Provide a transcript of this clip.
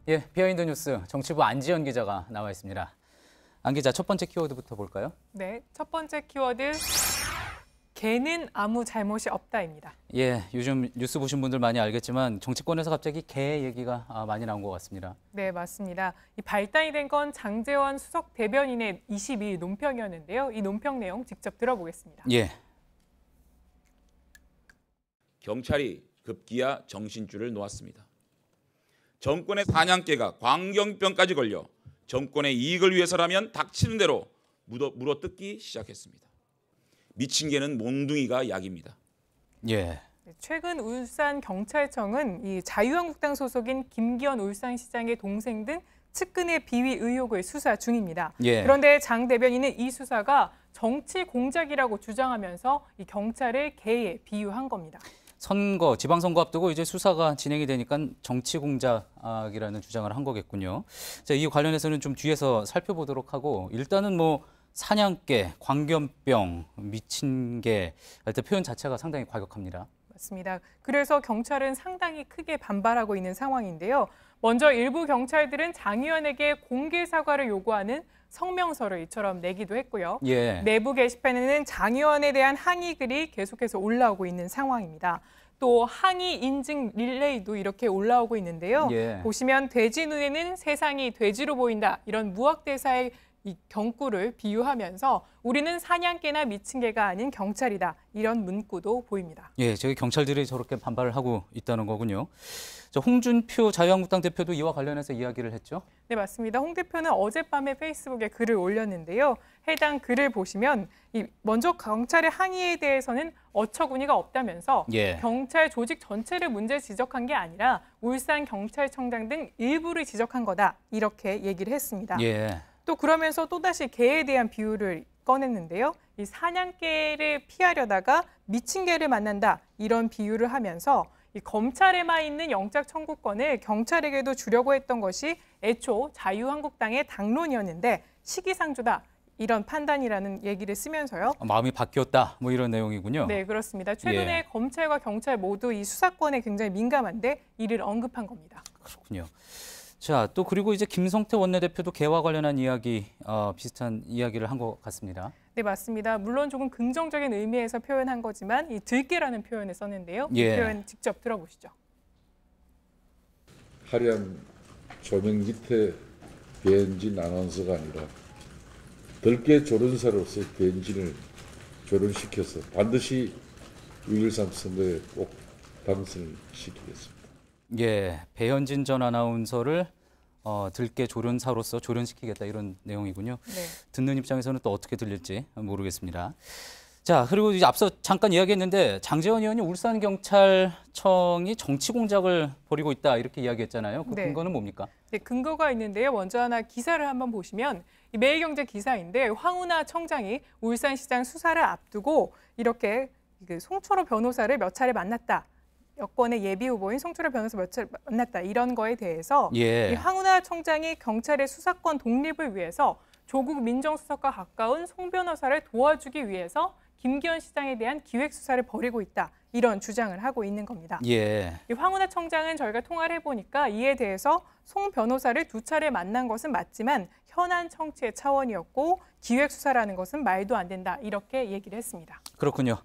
예, 비하인드 뉴스 정치부 안지연 기자가 나와 있습니다. 안 기자, 첫 번째 키워드부터 볼까요? 네, 첫 번째 키워드 개는 아무 잘못이 없다입니다. 예, 요즘 뉴스 보신 분들 많이 알겠지만 정치권에서 갑자기 개 얘기가 많이 나온 것 같습니다. 네, 맞습니다. 이 발단이 된 건 장제원 수석 대변인의 22일 논평이었는데요. 이 논평 내용 직접 들어보겠습니다. 예. 경찰이 급기야 정신줄을 놓았습니다. 정권의 사냥개가 광견병까지 걸려 정권의 이익을 위해서라면 닥치는 대로 물어뜯기 시작했습니다. 미친 개는 몽둥이가 약입니다. 예. 최근 울산경찰청은 이 자유한국당 소속인 김기현 울산시장의 동생 등 측근의 비위 의혹을 수사 중입니다. 예. 그런데 장 대변인은 이 수사가 정치 공작이라고 주장하면서 이 경찰을 개에 비유한 겁니다. 지방선거 앞두고 이제 수사가 진행이 되니까 정치 공작이라는 주장을 한 거겠군요. 자, 이 관련해서는 좀 뒤에서 살펴보도록 하고 일단은 사냥개, 광견병, 미친 개, 일단 표현 자체가 상당히 과격합니다. 맞습니다. 그래서 경찰은 상당히 크게 반발하고 있는 상황인데요. 먼저 일부 경찰들은 장 의원에게 공개 사과를 요구하는 성명서를 이처럼 내기도 했고요. 예. 내부 게시판에는 장 의원에 대한 항의 글이 계속해서 올라오고 있는 상황입니다. 또 항의 인증 릴레이도 이렇게 올라오고 있는데요. 예. 보시면 돼지 눈에는 세상이 돼지로 보인다. 이런 무학대사의 이 경구를 비유하면서 우리는 사냥개나 미친 개가 아닌 경찰이다. 이런 문구도 보입니다. 예, 저희 경찰들이 저렇게 반발을 하고 있다는 거군요. 홍준표 자유한국당 대표도 이와 관련해서 이야기를 했죠? 네, 맞습니다. 홍 대표는 어젯밤에 페이스북에 글을 올렸는데요. 해당 글을 보시면 먼저 경찰의 항의에 대해서는 어처구니가 없다면서 예. 경찰 조직 전체를 문제 지적한 게 아니라 울산경찰청장 등 일부를 지적한 거다. 이렇게 얘기를 했습니다. 예. 또 그러면서 또다시 개에 대한 비유를 꺼냈는데요. 이 사냥개를 피하려다가 미친 개를 만난다. 이런 비유를 하면서 이 검찰에만 있는 영장 청구권을 경찰에게도 주려고 했던 것이 애초 자유한국당의 당론이었는데 시기상조다. 이런 판단이라는 얘기를 쓰면서요. 마음이 바뀌었다. 이런 내용이군요. 네, 그렇습니다. 최근에 예. 검찰과 경찰 모두 이 수사권에 굉장히 민감한데 이를 언급한 겁니다. 그렇군요. 자, 또 그리고 이제 김성태 원내대표도 개와 관련한 이야기, 비슷한 이야기를 한 것 같습니다. 네, 맞습니다. 물론 조금 긍정적인 의미에서 표현한 거지만 이 들개라는 표현을 썼는데요. 예. 이 표현 직접 들어보시죠. 화려한 조명 밑에 배현진 아나운서가 아니라 들개 조련사로서 배현진을 조련시켜서 반드시 6.13 선거에 꼭 당선을 시키겠습니다. 예, 배현진 전 아나운서를 들깨 조련사로서 조련시키겠다 이런 내용이군요. 네. 듣는 입장에서는 또 어떻게 들릴지 모르겠습니다. 자, 그리고 이제 앞서 잠깐 이야기했는데 장제원 의원이 울산경찰청이 정치 공작을 벌이고 있다 이렇게 이야기했잖아요. 그 네. 근거는 뭡니까? 네, 근거가 있는데요. 먼저 하나 기사를 한번 보시면 이 매일경제 기사인데 황운하 청장이 울산시장 수사를 앞두고 이렇게 송철호 변호사를 몇 차례 만났다. 여권의 예비 후보인 송철호 변호사 몇 차례 만났다. 이런 거에 대해서 예. 이 황운하 청장이 경찰의 수사권 독립을 위해서 조국 민정수석과 가까운 송 변호사를 도와주기 위해서 김기현 시장에 대한 기획 수사를 벌이고 있다. 이런 주장을 하고 있는 겁니다. 예. 이 황운하 청장은 저희가 통화를 해보니까 이에 대해서 송 변호사를 2차례 만난 것은 맞지만 현안 청취의 차원이었고 기획 수사라는 것은 말도 안 된다. 이렇게 얘기를 했습니다. 그렇군요.